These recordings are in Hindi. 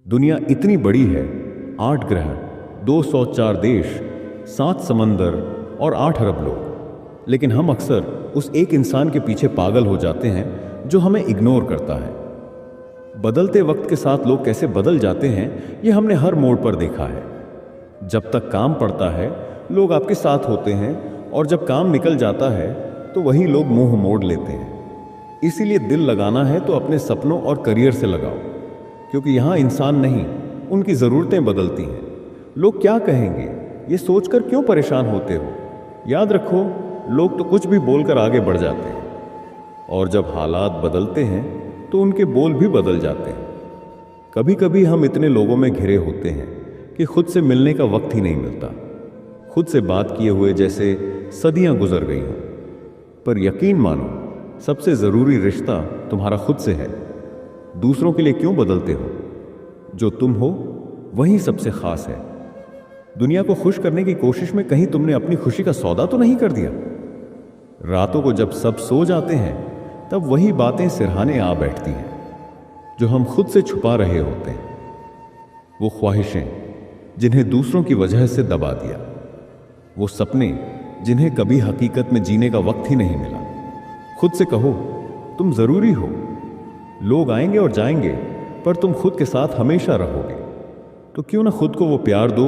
दुनिया इतनी बड़ी है, 8 ग्रह, 204 देश, 7 समंदर और 8 अरब लोग। लेकिन हम अक्सर उस एक इंसान के पीछे पागल हो जाते हैं जो हमें इग्नोर करता है। बदलते वक्त के साथ लोग कैसे बदल जाते हैं, ये हमने हर मोड़ पर देखा है। जब तक काम पड़ता है लोग आपके साथ होते हैं, और जब काम निकल जाता है तो वही लोग मुंह मोड़ लेते हैं। इसीलिए दिल लगाना है तो अपने सपनों और करियर से लगाओ, क्योंकि यहां इंसान नहीं, उनकी ज़रूरतें बदलती हैं। लोग क्या कहेंगे ये सोचकर क्यों परेशान होते हो? याद रखो, लोग तो कुछ भी बोलकर आगे बढ़ जाते हैं, और जब हालात बदलते हैं तो उनके बोल भी बदल जाते हैं। कभी कभी हम इतने लोगों में घिरे होते हैं कि खुद से मिलने का वक्त ही नहीं मिलता। खुद से बात किए हुए जैसे सदियां गुजर गई हों। पर यकीन मानो, सबसे ज़रूरी रिश्ता तुम्हारा खुद से है। दूसरों के लिए क्यों बदलते हो? जो तुम हो वही सबसे खास है। दुनिया को खुश करने की कोशिश में कहीं तुमने अपनी खुशी का सौदा तो नहीं कर दिया? रातों को जब सब सो जाते हैं तब वही बातें सिरहाने आ बैठती हैं जो हम खुद से छुपा रहे होते हैं। वो ख्वाहिशें जिन्हें दूसरों की वजह से दबा दिया, वो सपने जिन्हें कभी हकीकत में जीने का वक्त ही नहीं मिला। खुद से कहो, तुम जरूरी हो। लोग आएंगे और जाएंगे, पर तुम खुद के साथ हमेशा रहोगे। तो क्यों ना खुद को वो प्यार दो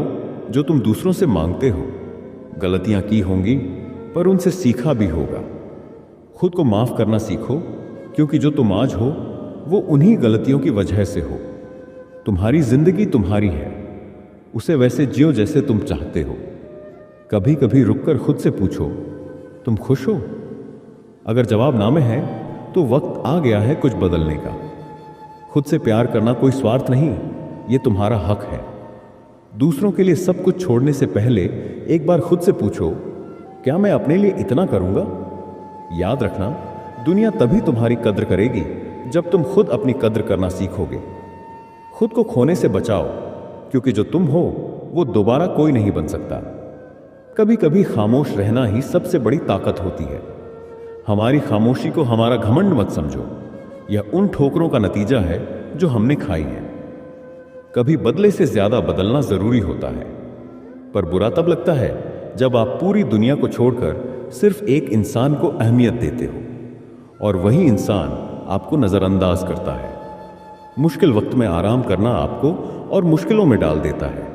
जो तुम दूसरों से मांगते हो। गलतियां की होंगी, पर उनसे सीखा भी होगा। खुद को माफ करना सीखो, क्योंकि जो तुम आज हो वो उन्हीं गलतियों की वजह से हो। तुम्हारी जिंदगी तुम्हारी है, उसे वैसे जियो जैसे तुम चाहते हो। कभी कभी रुककर खुद से पूछो, तुम खुश हो? अगर जवाब ना में है तो वक्त आ गया है कुछ बदलने का। खुद से प्यार करना कोई स्वार्थ नहीं, ये तुम्हारा हक है। दूसरों के लिए सब कुछ छोड़ने से पहले एक बार खुद से पूछो, क्या मैं अपने लिए इतना करूंगा? याद रखना, दुनिया तभी तुम्हारी कद्र करेगी जब तुम खुद अपनी कद्र करना सीखोगे। खुद को खोने से बचाओ, क्योंकि जो तुम हो वो दोबारा कोई नहीं बन सकता। कभी कभी खामोश रहना ही सबसे बड़ी ताकत होती है। हमारी खामोशी को हमारा घमंड मत समझो, यह उन ठोकरों का नतीजा है जो हमने खाई है। कभी बदले से ज्यादा बदलना जरूरी होता है, पर बुरा तब लगता है जब आप पूरी दुनिया को छोड़कर सिर्फ एक इंसान को अहमियत देते हो, और वही इंसान आपको नजरअंदाज करता है। मुश्किल वक्त में आराम करना आपको और मुश्किलों में डाल देता है।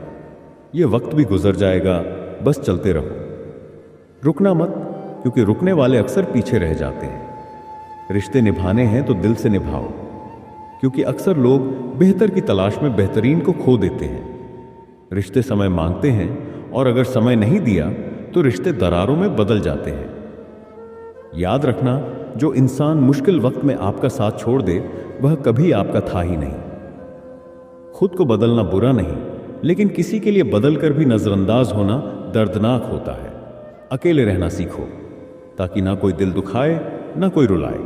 यह वक्त भी गुजर जाएगा, बस चलते रहो। रुकना मत, क्योंकि रुकने वाले अक्सर पीछे रह जाते हैं। रिश्ते निभाने हैं तो दिल से निभाओ, क्योंकि अक्सर लोग बेहतर की तलाश में बेहतरीन को खो देते हैं। रिश्ते समय मांगते हैं, और अगर समय नहीं दिया तो रिश्ते दरारों में बदल जाते हैं। याद रखना, जो इंसान मुश्किल वक्त में आपका साथ छोड़ दे वह कभी आपका था ही नहीं। खुद को बदलना बुरा नहीं, लेकिन किसी के लिए बदलकर भी नजरअंदाज होना दर्दनाक होता है। अकेले रहना सीखो, ताकि ना कोई दिल दुखाए ना कोई रुलाए।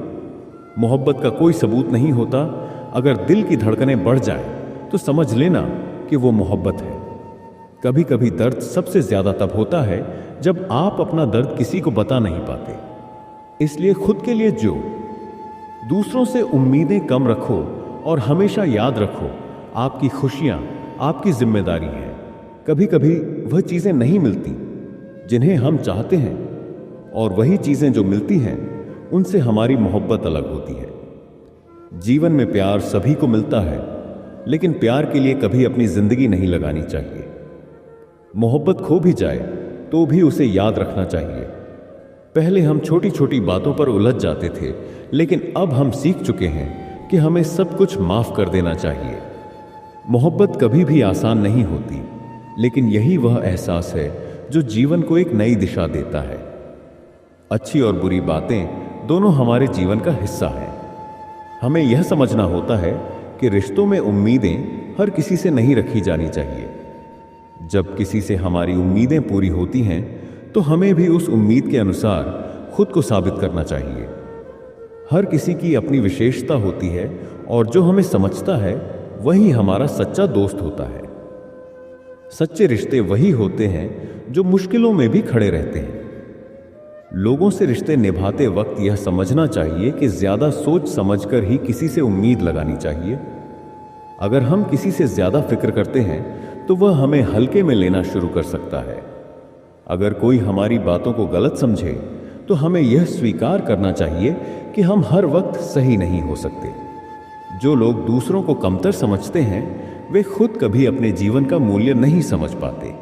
मोहब्बत का कोई सबूत नहीं होता। अगर दिल की धड़कनें बढ़ जाएं तो समझ लेना कि वो मोहब्बत है। कभी कभी दर्द सबसे ज्यादा तब होता है जब आप अपना दर्द किसी को बता नहीं पाते। इसलिए खुद के लिए जो, दूसरों से उम्मीदें कम रखो, और हमेशा याद रखो, आपकी खुशियां आपकी जिम्मेदारी है। कभी कभी वह चीजें नहीं मिलती जिन्हें हम चाहते हैं, और वही चीजें जो मिलती हैं उनसे हमारी मोहब्बत अलग होती है। जीवन में प्यार सभी को मिलता है, लेकिन प्यार के लिए कभी अपनी जिंदगी नहीं लगानी चाहिए। मोहब्बत खो भी जाए तो भी उसे याद रखना चाहिए। पहले हम छोटी छोटी बातों पर उलझ जाते थे, लेकिन अब हम सीख चुके हैं कि हमें सब कुछ माफ कर देना चाहिए। मोहब्बत कभी भी आसान नहीं होती, लेकिन यही वह एहसास है जो जीवन को एक नई दिशा देता है। अच्छी और बुरी बातें दोनों हमारे जीवन का हिस्सा हैं। हमें यह समझना होता है कि रिश्तों में उम्मीदें हर किसी से नहीं रखी जानी चाहिए। जब किसी से हमारी उम्मीदें पूरी होती हैं तो हमें भी उस उम्मीद के अनुसार खुद को साबित करना चाहिए। हर किसी की अपनी विशेषता होती है, और जो हमें समझता है वही हमारा सच्चा दोस्त होता है। सच्चे रिश्ते वही होते हैं जो मुश्किलों में भी खड़े रहते हैं। लोगों से रिश्ते निभाते वक्त यह समझना चाहिए कि ज्यादा सोच समझकर ही किसी से उम्मीद लगानी चाहिए। अगर हम किसी से ज्यादा फिक्र करते हैं तो वह हमें हल्के में लेना शुरू कर सकता है। अगर कोई हमारी बातों को गलत समझे तो हमें यह स्वीकार करना चाहिए कि हम हर वक्त सही नहीं हो सकते। जो लोग दूसरों को कमतर समझते हैं वे खुद कभी अपने जीवन का मूल्य नहीं समझ पाते।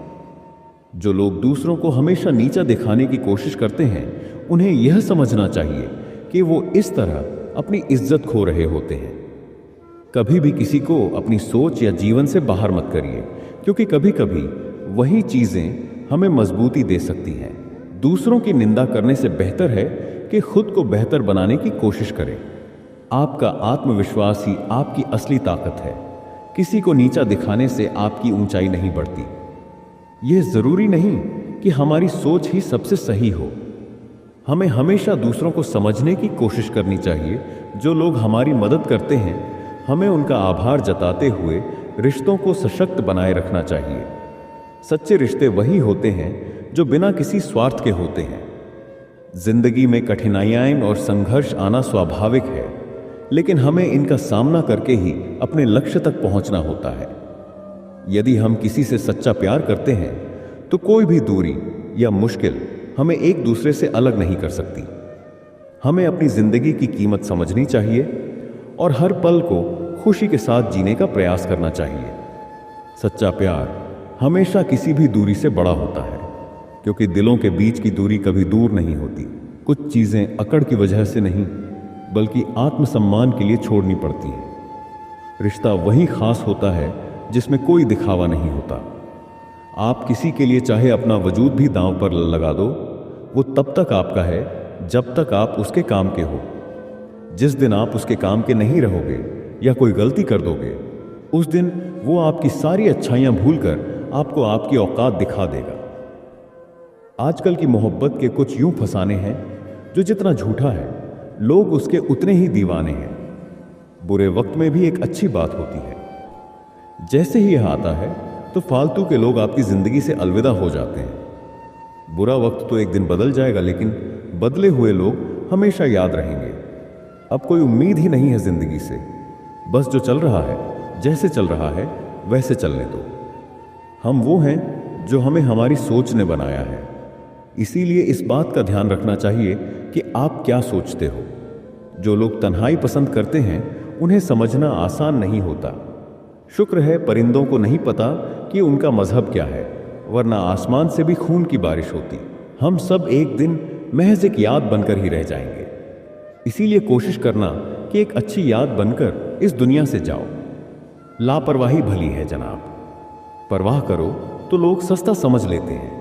जो लोग दूसरों को हमेशा नीचा दिखाने की कोशिश करते हैं उन्हें यह समझना चाहिए कि वो इस तरह अपनी इज्जत खो रहे होते हैं। कभी भी किसी को अपनी सोच या जीवन से बाहर मत करिए, क्योंकि कभी कभी वही चीजें हमें मजबूती दे सकती हैं। दूसरों की निंदा करने से बेहतर है कि खुद को बेहतर बनाने की कोशिश करें। आपका आत्मविश्वास ही आपकी असली ताकत है। किसी को नीचा दिखाने से आपकी ऊंचाई नहीं बढ़ती। यह जरूरी नहीं कि हमारी सोच ही सबसे सही हो। हमें हमेशा दूसरों को समझने की कोशिश करनी चाहिए। जो लोग हमारी मदद करते हैं हमें उनका आभार जताते हुए रिश्तों को सशक्त बनाए रखना चाहिए। सच्चे रिश्ते वही होते हैं जो बिना किसी स्वार्थ के होते हैं। जिंदगी में कठिनाइयां और संघर्ष आना स्वाभाविक है, लेकिन हमें इनका सामना करके ही अपने लक्ष्य तक पहुंचना होता है। यदि हम किसी से सच्चा प्यार करते हैं तो कोई भी दूरी या मुश्किल हमें एक दूसरे से अलग नहीं कर सकती। हमें अपनी जिंदगी की कीमत समझनी चाहिए और हर पल को खुशी के साथ जीने का प्रयास करना चाहिए। सच्चा प्यार हमेशा किसी भी दूरी से बड़ा होता है, क्योंकि दिलों के बीच की दूरी कभी दूर नहीं होती। कुछ चीजें अकड़ की वजह से नहीं बल्कि आत्मसम्मान के लिए छोड़नी पड़ती हैं। रिश्ता वही खास होता है जिसमें कोई दिखावा नहीं होता। आप किसी के लिए चाहे अपना वजूद भी दांव पर लगा दो, वो तब तक आपका है जब तक आप उसके काम के हो। जिस दिन आप उसके काम के नहीं रहोगे या कोई गलती कर दोगे, उस दिन वो आपकी सारी अच्छाइयां भूलकर आपको आपकी औकात दिखा देगा। आजकल की मोहब्बत के कुछ यूं फसाने हैं जो जितना झूठा है लोग उसके उतने ही दीवाने हैं। बुरे वक्त में भी एक अच्छी बात होती है। जैसे ही यह आता है तो फालतू के लोग आपकी जिंदगी से अलविदा हो जाते हैं। बुरा वक्त तो एक दिन बदल जाएगा, लेकिन बदले हुए लोग हमेशा याद रहेंगे। अब कोई उम्मीद ही नहीं है जिंदगी से। बस जो चल रहा है, जैसे चल रहा है वैसे चलने दो। हम वो हैं जो हमें हमारी सोच ने बनाया है। इसीलिए इस बात का ध्यान रखना चाहिए कि आप क्या सोचते हो। जो लोग तन्हाई पसंद करते हैं उन्हें समझना आसान नहीं होता। शुक्र है परिंदों को नहीं पता कि उनका मजहब क्या है, वरना आसमान से भी खून की बारिश होती। हम सब एक दिन महज एक याद बनकर ही रह जाएंगे। इसीलिए कोशिश करना कि एक अच्छी याद बनकर इस दुनिया से जाओ। लापरवाही भली है जनाब। परवाह करो तो लोग सस्ता समझ लेते हैं।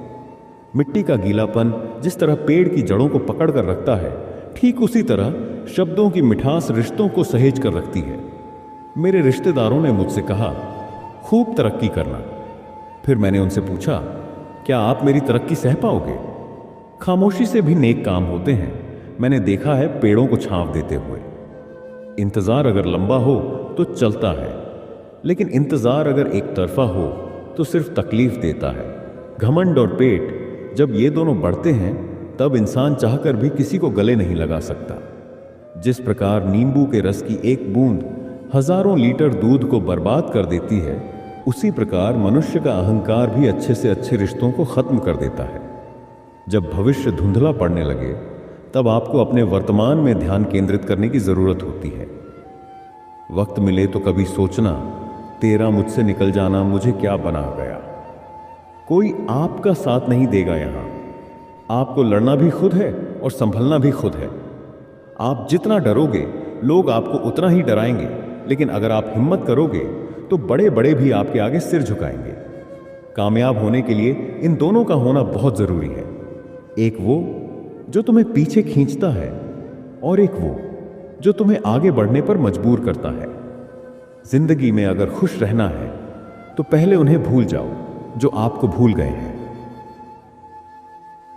मिट्टी का गीलापन जिस तरह पेड़ की जड़ों को पकड़ कर रखता है, ठीक उसी तरह शब्दों की मिठास रिश्तों को सहेज कर रखती है। मेरे रिश्तेदारों ने मुझसे कहा, खूब तरक्की करना। फिर मैंने उनसे पूछा, क्या आप मेरी तरक्की सह पाओगे? खामोशी से भी नेक काम होते हैं। मैंने देखा है पेड़ों को छांव देते हुए। इंतजार अगर लंबा हो तो चलता है, लेकिन इंतजार अगर एक तरफा हो तो सिर्फ तकलीफ देता है। घमंड और पेट जब ये दोनों बढ़ते हैं तब इंसान चाहकर भी किसी को गले नहीं लगा सकता। जिस प्रकार नींबू के रस की एक बूंद हजारों लीटर दूध को बर्बाद कर देती है, उसी प्रकार मनुष्य का अहंकार भी अच्छे से अच्छे रिश्तों को खत्म कर देता है। जब भविष्य धुंधला पड़ने लगे तब आपको अपने वर्तमान में ध्यान केंद्रित करने की जरूरत होती है। वक्त मिले तो कभी सोचना, तेरा मुझसे निकल जाना मुझे क्या बना गया। कोई आपका साथ नहीं देगा यहां। आपको लड़ना भी खुद है और संभलना भी खुद है। आप जितना डरोगे लोग आपको उतना ही डराएंगे, लेकिन अगर आप हिम्मत करोगे तो बड़े बड़े भी आपके आगे सिर झुकाएंगे। कामयाब होने के लिए इन दोनों का होना बहुत जरूरी है। एक वो जो तुम्हें पीछे खींचता है और एक वो जो तुम्हें आगे बढ़ने पर मजबूर करता है। जिंदगी में अगर खुश रहना है तो पहले उन्हें भूल जाओ जो आपको भूल गए हैं।